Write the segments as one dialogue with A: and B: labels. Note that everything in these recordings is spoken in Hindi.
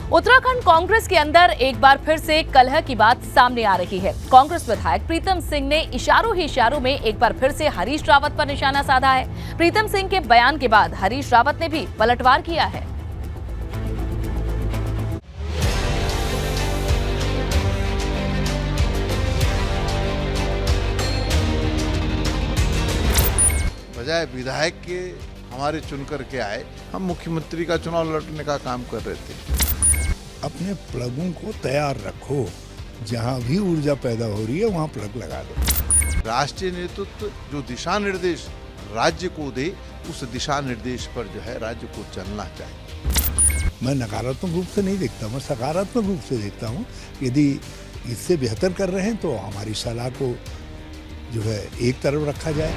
A: उत्तराखंड कांग्रेस के अंदर एक बार फिर से कलह की बात सामने आ रही है। कांग्रेस विधायक प्रीतम सिंह ने इशारों ही इशारों में एक बार फिर से हरीश रावत पर निशाना साधा है। प्रीतम सिंह के बयान के बाद हरीश रावत ने भी पलटवार किया है।
B: बजाय विधायक के हमारे चुन करके आए, हम मुख्यमंत्री का चुनाव लड़ने का काम कर रहे थे।
C: अपने प्लगों को तैयार रखो, जहां भी ऊर्जा पैदा हो रही है वहां प्लग लगा दो।
B: राष्ट्रीय नेतृत्व जो दिशा निर्देश राज्य को दे, उस दिशा निर्देश पर जो है राज्य को चलना चाहिए।
C: मैं नकारात्मक रूप से नहीं देखता, मैं सकारात्मक रूप से देखता हूं। यदि इससे बेहतर कर रहे हैं तो हमारी सलाह को जो है एक तरफ रखा जाए।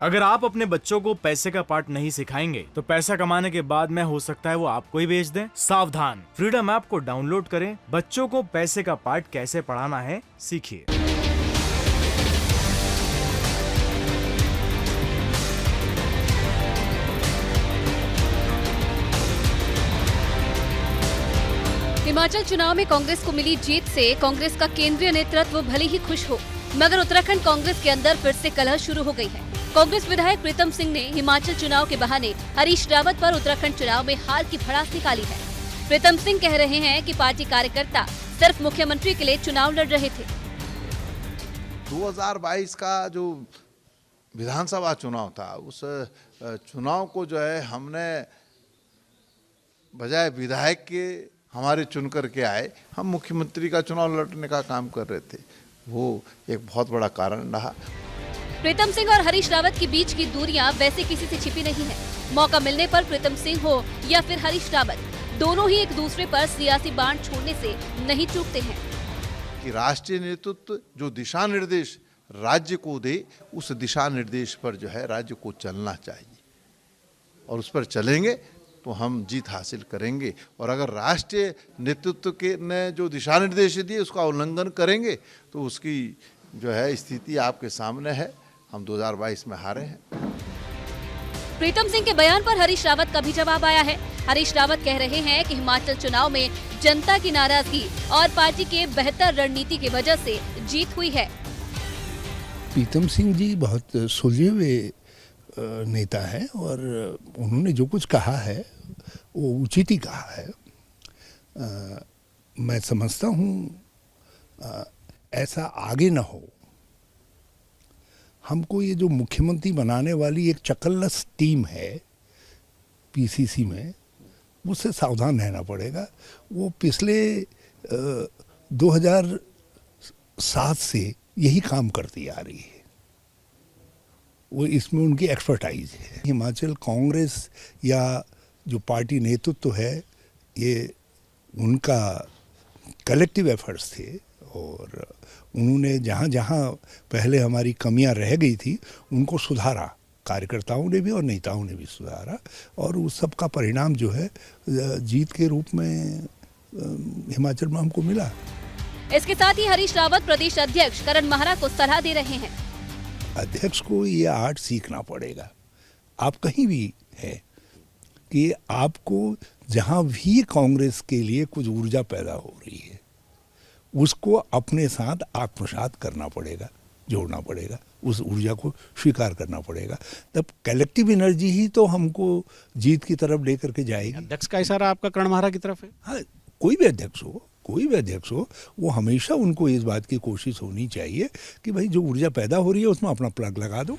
D: अगर आप अपने बच्चों को पैसे का पाठ नहीं सिखाएंगे तो पैसा कमाने के बाद में हो सकता है वो आपको ही बेच दें। सावधान, फ्रीडम ऐप को डाउनलोड करें, बच्चों को पैसे का पाठ कैसे पढ़ाना है सीखिए।
E: हिमाचल चुनाव में कांग्रेस को मिली जीत से कांग्रेस का केंद्रीय नेतृत्व भले ही खुश हो, मगर उत्तराखंड कांग्रेस के अंदर फिर से कलह शुरू हो गई है। कांग्रेस विधायक प्रीतम सिंह ने हिमाचल चुनाव के बहाने हरीश रावत पर उत्तराखंड चुनाव में हार की भड़ास निकाली है। प्रीतम सिंह कह रहे हैं कि पार्टी कार्यकर्ता सिर्फ मुख्यमंत्री के लिए चुनाव लड़ रहे थे।
B: 2022 का जो विधानसभा चुनाव था, उस चुनाव को जो है हमने बजाय विधायक के हमारे चुन करके आए, हम मुख्यमंत्री का चुनाव लड़ने का काम कर रहे थे। वो एक बहुत बड़ा कारण रहा।
E: प्रीतम सिंह और हरीश रावत के बीच की दूरियां वैसे किसी से छिपी नहीं है। मौका मिलने पर प्रीतम सिंह हो या फिर हरीश रावत, दोनों ही एक दूसरे पर सियासी बाण छोड़ने से नहीं चूकते हैं।
B: कि राष्ट्रीय नेतृत्व जो दिशा निर्देश राज्य को दे, उस दिशा निर्देश पर जो है राज्य को चलना चाहिए, और उस पर चलेंगे तो हम जीत हासिल करेंगे। और अगर राष्ट्रीय नेतृत्व के ने जो दिशा निर्देश दिए उसका उल्लंघन करेंगे तो उसकी जो है स्थिति आपके सामने है। हम 2022 में हारे हैं।
E: प्रीतम सिंह के बयान पर हरीश रावत का भी जवाब आया है। हरीश रावत कह रहे हैं कि हिमाचल चुनाव में जनता की नाराजगी और पार्टी के बेहतर रणनीति की वजह से जीत हुई है।
C: प्रीतम सिंह जी बहुत सुलझे हुए नेता है और उन्होंने जो कुछ कहा है वो उचित ही कहा है। मैं समझता हूँ ऐसा आगे न हो। हमको ये जो मुख्यमंत्री बनाने वाली एक चकल्लस टीम है पीसीसी में, उससे सावधान रहना पड़ेगा। वो पिछले 2007 से यही काम करती आ रही है। वो इसमें उनकी एक्सपर्टाइज है। हिमाचल कांग्रेस या जो पार्टी नेतृत्व है, ये उनका कलेक्टिव एफर्ट्स थे और उन्होंने जहाँ जहाँ पहले हमारी कमियां रह गई थी उनको सुधारा। कार्यकर्ताओं ने भी और नेताओं ने भी सुधारा, और उस सब का परिणाम जो है जीत के रूप में हिमाचल में हमको मिला।
E: इसके साथ ही हरीश रावत प्रदेश अध्यक्ष करण माहरा को सलाह दे रहे हैं।
C: अध्यक्ष को ये आर्ट सीखना पड़ेगा। आप कहीं भी है कि आपको जहाँ भी कांग्रेस के लिए कुछ ऊर्जा पैदा हो रही है, उसको अपने साथ आत्मसात करना पड़ेगा, जोड़ना पड़ेगा, उस ऊर्जा को स्वीकार करना पड़ेगा। तब कलेक्टिव एनर्जी ही तो हमको जीत की तरफ लेकर के जाएगी।
F: अध्यक्ष का इशारा आपका करण माहरा की तरफ है?
C: हाँ, कोई भी अध्यक्ष हो, वो हमेशा उनको इस बात की कोशिश होनी चाहिए कि भाई जो ऊर्जा पैदा हो रही है उसमें अपना प्लग लगा दो।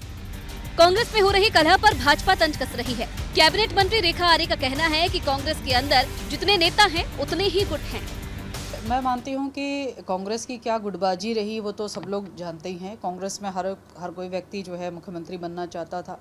E: कांग्रेस में हो रही कलह पर भाजपा तंज कस रही है। कैबिनेट मंत्री रेखा आर्य का कहना है कि कांग्रेस के अंदर जितने नेता हैं उतने ही गुट हैं।
G: मैं मानती हूं कि कांग्रेस की क्या गुटबाजी रही वो तो सब लोग जानते ही हैं। कांग्रेस में हर कोई व्यक्ति जो है मुख्यमंत्री बनना चाहता था।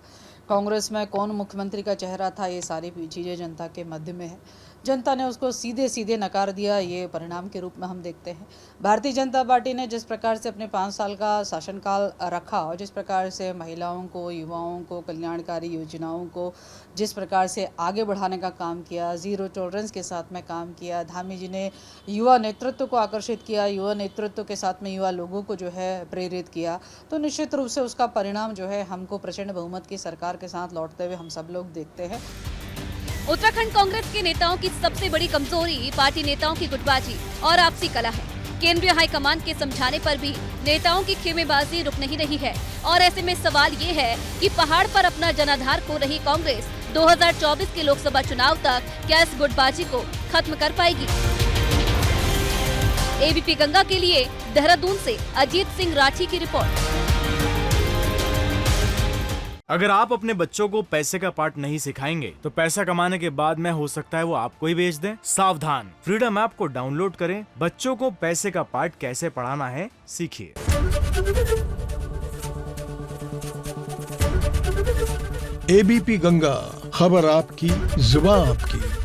G: कांग्रेस में कौन मुख्यमंत्री का चेहरा था, ये सारी चीज़ें जनता के मध्य में है। जनता ने उसको सीधे सीधे नकार दिया, ये परिणाम के रूप में हम देखते हैं। भारतीय जनता पार्टी ने जिस प्रकार से अपने 5 साल का शासनकाल रखा और जिस प्रकार से महिलाओं को, युवाओं को, कल्याणकारी योजनाओं को जिस प्रकार से आगे बढ़ाने का काम किया, ज़ीरो टॉलरेंस के साथ में काम किया, धामी जी ने युवा नेतृत्व को आकर्षित किया, युवा नेतृत्व के साथ में युवा लोगों को जो है प्रेरित किया, तो निश्चित रूप से उसका परिणाम जो है हमको प्रचंड बहुमत की सरकार के साथ लौटते हुए हम सब लोग देखते हैं।
E: उत्तराखंड कांग्रेस के नेताओं की सबसे बड़ी कमजोरी पार्टी नेताओं की गुटबाजी और आपसी कला है। केंद्रीय हाईकमान के समझाने पर भी नेताओं की खेमेबाजी रुक नहीं रही है और ऐसे में सवाल ये है कि पहाड़ पर अपना जनाधार खो रही कांग्रेस 2024 के लोकसभा चुनाव तक क्या इस गुटबाजी को खत्म कर पाएगी? एबीपी गंगा के लिए देहरादून से अजीत सिंह राठी की रिपोर्ट।
D: अगर आप अपने बच्चों को पैसे का पार्ट नहीं सिखाएंगे तो पैसा कमाने के बाद में हो सकता है वो आपको ही बेच दें। सावधान, फ्रीडम ऐप को डाउनलोड करें, बच्चों को पैसे का पार्ट कैसे पढ़ाना है सीखिए।
H: एबीपी गंगा, खबर आपकी, जुबान आपकी।